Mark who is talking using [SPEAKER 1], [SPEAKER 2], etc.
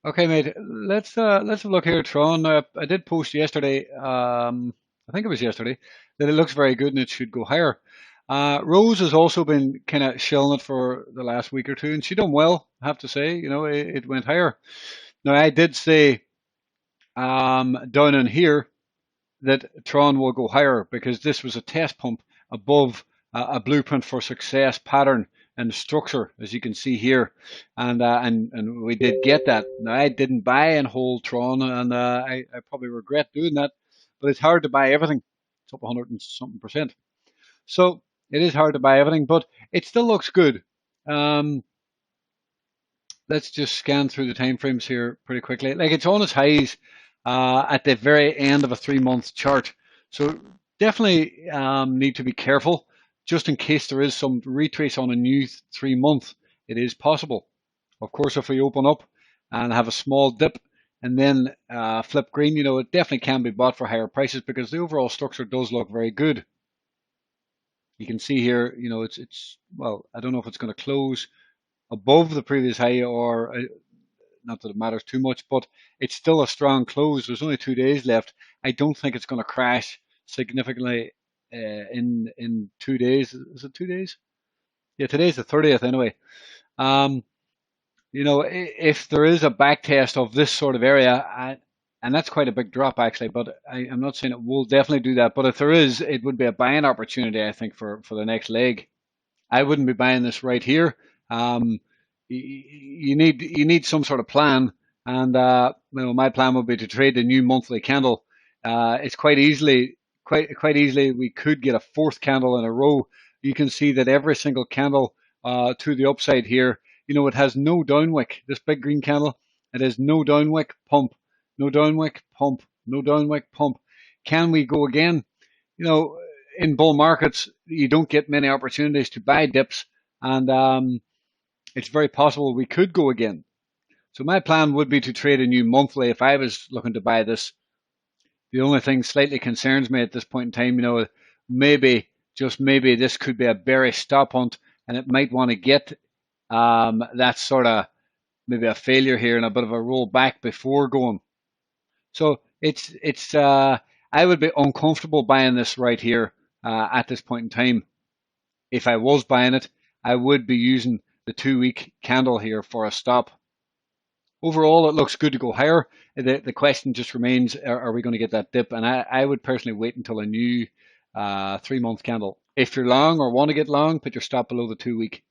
[SPEAKER 1] Okay, mate. Let's have a look here, Tron. I did post yesterday. I think it was yesterday that it looks very good and it should go higher. Rose has also been kind of shilling it for the last week or two, and she done well, I have to say. It went higher. Now I did say down in here that Tron will go higher because this was a test pump above a blueprint for success pattern and structure, as you can see here, and we did get that. Now I didn't buy and hold Tron, and I probably regret doing that, but it's hard to buy everything. It's up 100 and something percent, so it is hard to buy everything, but it still looks good. Um, let's just scan through the time frames here pretty quickly. Like it's on its highs at the very end of a 3 month chart. So definitely need to be careful just in case there is some retrace on a new 3 month. It is possible. Of course, if we open up and have a small dip and then flip green, it definitely can be bought for higher prices because the overall structure does look very good. You can see here, it's well, I don't know if it's going to close above the previous high or not that it matters too much, but it's still a strong close. There's only 2 days left. I don't think it's going to crash significantly in 2 days. Is it 2 days? Yeah, today's the 30th anyway. Um, if there is a back test of this sort of area, and that's quite a big drop actually, but I'm not saying it will definitely do that. But if there is, it would be a buying opportunity, I think, for the next leg. I wouldn't be buying this right here. Um, you need some sort of plan, and my plan would be to trade the new monthly candle. It's quite easily we could get a fourth candle in a row. You can see that every single candle to the upside here, it has no downwick. This big green candle, it has no downwick pump, no downwick pump, no downwick pump. Can we go again? You know, in bull markets, you don't get many opportunities to buy dips, and it's very possible we could go again. So my plan would be to trade a new monthly if I was looking to buy this. The only thing slightly concerns me at this point in time, maybe, just maybe, this could be a bearish stop hunt, and it might want to get that sort of maybe a failure here and a bit of a roll back before going. So it's I would be uncomfortable buying this right here at this point in time. If I was buying it, I would be using the 2 week candle here for a stop. Overall, it looks good to go higher. The question just remains, are we going to get that dip? And I would personally wait until a new 3 month candle. If you're long or want to get long, put your stop below the 2 week.